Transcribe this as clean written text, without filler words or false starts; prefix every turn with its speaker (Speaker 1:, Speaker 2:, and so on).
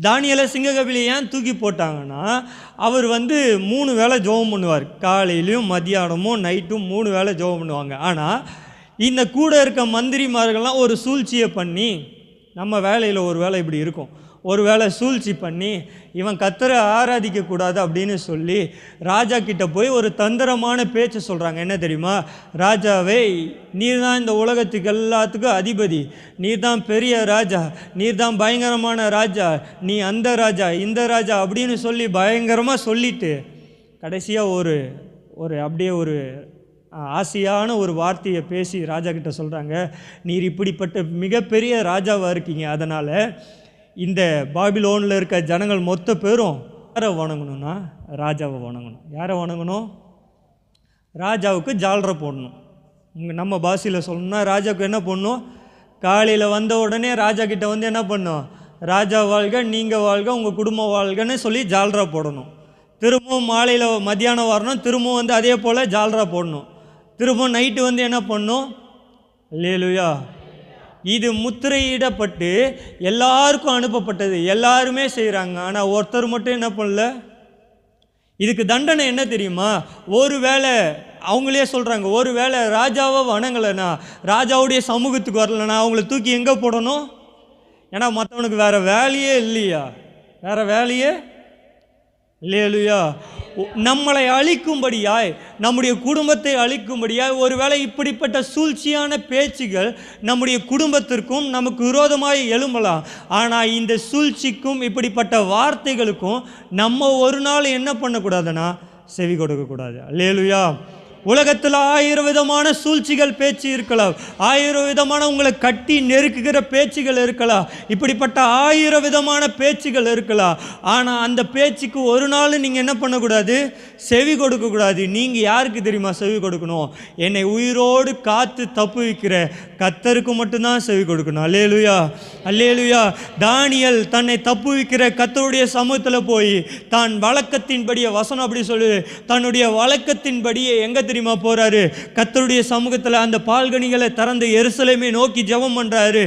Speaker 1: தானியேலை சிங்கக்கபில ஏன் தூக்கி போட்டாங்கன்னா, அவர் 3 வேளை ஜெபம் பண்ணுவார். காலையிலையும் மதியானமும் நைட்டும் 3 வேளை ஜெபம் பண்ணுவாங்க. ஆனால் இந்த கூட இருக்க மந்திரிமார்கள்லாம் ஒரு சூழ்ச்சியை பண்ணி, நம்ம வேலையில் ஒரு வேளை இப்படி இருக்கும், ஒரு வேளை சூழ்ச்சி பண்ணி இவன் கர்த்தரை ஆராதிக்கக்கூடாது அப்படின்னு சொல்லி ராஜா கிட்ட போய் ஒரு தந்திரமான பேச்சு சொல்கிறாங்க. என்ன தெரியுமா? ராஜாவே, நீர் தான் இந்த உலகத்துக்கு எல்லாத்துக்கும் அதிபதி, நீர் தான் பெரிய ராஜா, நீர் தான் பயங்கரமான ராஜா, நீ அந்த ராஜா இந்த ராஜா அப்படின்னு சொல்லி பயங்கரமாக சொல்லிட்டு கடைசியாக ஒரு அப்படியே ஒரு ஆசையான ஒரு வார்த்தையை பேசி ராஜா கிட்ட சொல்கிறாங்க, நீர் இப்படிப்பட்ட மிகப்பெரிய ராஜாவாக இருக்கீங்க, அதனால் இந்த பாபிலோனில் இருக்க ஜனங்கள் மொத்த பேரும் யாரை வணங்கணும்னா ராஜாவை வணங்கணும். யாரை வணங்கணும்? ராஜாவுக்கு ஜால்ரை போடணும். நம்ம பாஷையில் சொல்லணும்னா ராஜாவுக்கு என்ன பண்ணணும்? காலையில் வந்த உடனே ராஜா கிட்ட என்ன பண்ணணும்? ராஜா வாழ்க, நீங்கள் வாழ்க, உங்கள் குடும்பம் வாழ்கன்னு சொல்லி ஜால்ரா போடணும். திரும்பவும் மாலையில் மத்தியானம் வரணும், திரும்பவும் அதே போல் ஜால்ரா போடணும். திரும்பவும் நைட்டு என்ன பண்ணணும்? அல்லேலூயா. இது முத்திரையிடப்பட்டு எல்லாருக்கும் அனுப்பப்பட்டது, எல்லாருமே செய்கிறாங்க. ஆனால் ஒருத்தர் மட்டும் என்ன பண்ணல? இதுக்கு தண்டனை என்ன தெரியுமா? ஒரு வேளை அவங்களே சொல்கிறாங்க, ஒரு வேளை ராஜாவை வணங்கலைன்னா, ராஜாவுடைய சமூகத்துக்கு வரலைன்னா அவங்கள தூக்கி எங்கே போடணும்? ஏன்னா மற்றவனுக்கு வேறு வேலையே இல்லையா? வேறு வேலையே இல்லையா? நம்மளை அழிக்கும்படியாய், நம்முடைய குடும்பத்தை அழிக்கும்படியாய் ஒருவேளை இப்படிப்பட்ட சூழ்ச்சியான பேச்சுகள் நம்முடைய குடும்பத்திற்கும் நமக்கு விரோதமாய் எழும்பலாம். ஆனால் இந்த சூழ்ச்சிக்கும் இப்படிப்பட்ட வார்த்தைகளுக்கும் நம்ம ஒரு நாள் என்ன பண்ணக்கூடாதுன்னா செவி கொடுக்கக்கூடாது. அல்லேலூயா. உலகத்தில் 1000 விதமான சூழ்ச்சிகள் பேச்சு இருக்கலாம், 1000 விதமான உங்களை கட்டி நெருக்குகிற பேச்சுகள் இருக்கலாம், இப்படிப்பட்ட 1000 விதமான பேச்சுகள் இருக்கலாம். ஆனால் அந்த பேச்சுக்கு ஒரு நாள் நீங்கள் என்ன பண்ணக்கூடாது? செவி கொடுக்கக்கூடாது. நீங்கள் யாருக்கு தெரியுமா செவி கொடுக்கணும்? என்னை உயிரோடு காத்து தப்புவிக்கிற கர்த்தருக்கு மட்டும்தான் செவி கொடுக்கணும். அல்லேலூயா, அல்லேலூயா. தானியேல் தன்னை தப்புவிக்கிற கர்த்தருடைய சமூகத்தில் போய் தான் வழக்கத்தின்படியே, வசனம் அப்படி சொல்லு, தன்னுடைய வழக்கத்தின்படியே எங்கே தெரியுமா போறாரு? கர்த்தருடைய சமூகத்தில் அந்த பால்கனிகளை திறந்து எருசலேமை நோக்கி ஜெபம் பண்றாரு.